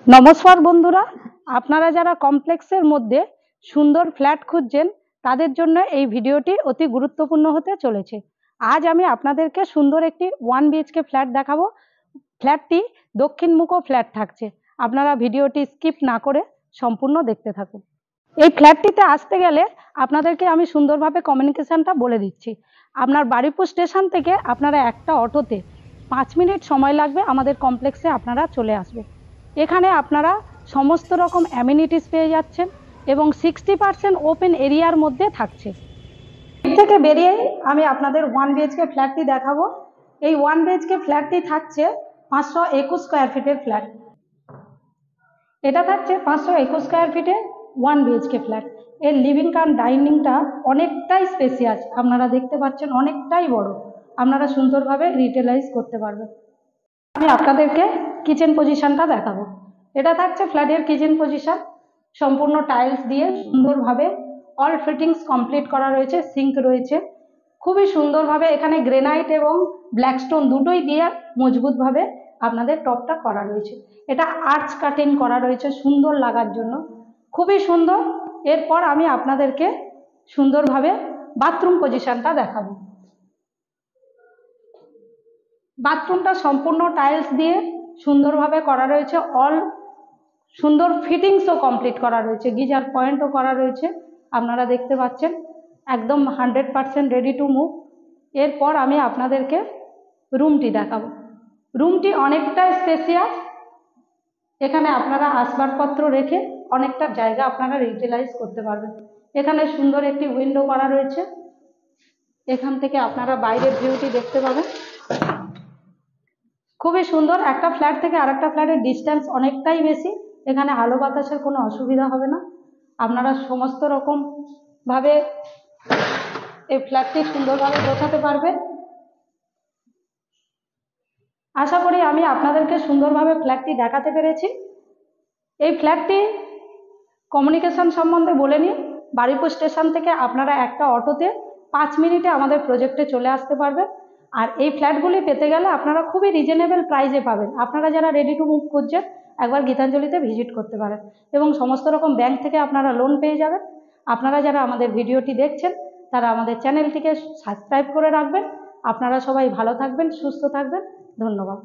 নমস্কার বন্ধুরা, আপনারা যারা কমপ্লেক্সের মধ্যে সুন্দর ফ্ল্যাট খুঁজছেন তাদের জন্য এই ভিডিওটি অতি গুরুত্বপূর্ণ হতে চলেছে। আজ আমি আপনাদেরকে সুন্দর একটি 1 বিএইচকে ফ্ল্যাট দেখাবো। ফ্ল্যাটটি দক্ষিণমুখো ফ্ল্যাট থাকছে। আপনারা ভিডিওটি স্কিপ না করে সম্পূর্ণ দেখতে থাকুন। এই ফ্ল্যাটটিতে আসতে গেলে আপনাদেরকে আমি সুন্দরভাবে কমিউনিকেশনটা বলে দিচ্ছি। আপনার বারুইপুর স্টেশন থেকে আপনারা একটা অটোতে 5 মিনিট সময় লাগবে, আমাদের কমপ্লেক্সে আপনারা চলে আসবে। এখানে আপনারা সমস্ত রকম অ্যামিনিটিস পেয়ে যাচ্ছেন এবং 60% ওপেন এরিয়ার মধ্যে থাকছে। এর থেকে বেরিয়েই আমি আপনাদের 1 বিএইচকে ফ্ল্যাটটি দেখাবো। এই 1 বিএইচকে ফ্ল্যাটটি থাকছে 521 স্কোয়ার ফিটের ফ্ল্যাট। এটা থাকছে 521 স্কোয়ার ফিটের 1 বিএইচকে ফ্ল্যাট। এর লিভিং কাম ডাইনিংটা অনেকটাই স্পেসিয়াস, আপনারা দেখতে পাচ্ছেন অনেকটাই বড়। আপনারা সুন্দরভাবে রিটেলাইজ করতে পারবেন। আমি আপনাদেরকে কিচেন পজিশনটা দেখাবো। এটা থাকছে ফ্ল্যাটের কিচেন পজিশন, সম্পূর্ণ টাইলস দিয়ে সুন্দরভাবে অল ফিটিংস কমপ্লিট করা রয়েছে। সিঙ্ক রয়েছে খুবই সুন্দরভাবে, এখানে গ্রেনাইট এবং ব্ল্যাক স্টোন দুটোই দিয়ে মজবুতভাবে আপনাদের টপটা করা রয়েছে। এটা আর্চ কাটিং করা রয়েছে সুন্দর লাগার জন্য, খুবই সুন্দর। এরপর আমি আপনাদেরকে সুন্দরভাবে বাথরুম পজিশনটা দেখাবো। বাথরুমটা সম্পূর্ণ টাইলস দিয়ে সুন্দরভাবে করা রয়েছে, অল সুন্দর ফিটিংসও কমপ্লিট করা রয়েছে, গিজার পয়েন্টও করা রয়েছে। আপনারা দেখতে পাচ্ছেন একদম 100% রেডি টু মুভ। এরপর আমি আপনাদেরকে রুমটি দেখাবো। রুমটি অনেকটা স্পেসিয়াস, এখানে আপনারা আসবাবপত্র রেখে অনেকটা জায়গা আপনারা ইউটিলাইজ করতে পারবেন। এখানে সুন্দর একটি উইন্ডো করা রয়েছে, এখান থেকে আপনারা বাইরের ভিউটি দেখতে পাবেন। খুবই সুন্দর, একটা ফ্ল্যাট থেকে আরেকটা ফ্ল্যাটের ডিস্টেন্স অনেকটাই বেশি, এখানে আলো বাতাসের কোনো অসুবিধা হবে না। আপনারা সমস্ত রকম ভাবে এই ফ্ল্যাটটি সুন্দরভাবে গোছাতে পারবেন। আশা করি আমি আপনাদেরকে সুন্দরভাবে ফ্ল্যাটটি দেখাতে পেরেছি। এই ফ্ল্যাটটি কমিউনিকেশন সম্বন্ধে বলে নিই। বারুইপুর স্টেশন থেকে আপনারা একটা অটোতে 5 মিনিটে আমাদের প্রজেক্টে চলে আসতে পারবেন। আর এই ফ্ল্যাটগুলি পেতে গেলে আপনারা খুবই রিজনেবল প্রাইসে পাবেন। আপনারা যারা রেডি টু মুভ করছেন একবার গীতাঞ্জলিতে ভিজিট করতে পারেন এবং সমস্ত রকম ব্যাংক থেকে আপনারা লোন পেয়ে যাবেন। আপনারা যারা আমাদের ভিডিওটি দেখছেন তারা আমাদের চ্যানেলটিকে সাবস্ক্রাইব করে রাখবেন। আপনারা সবাই ভালো থাকবেন, সুস্থ থাকবেন। ধন্যবাদ।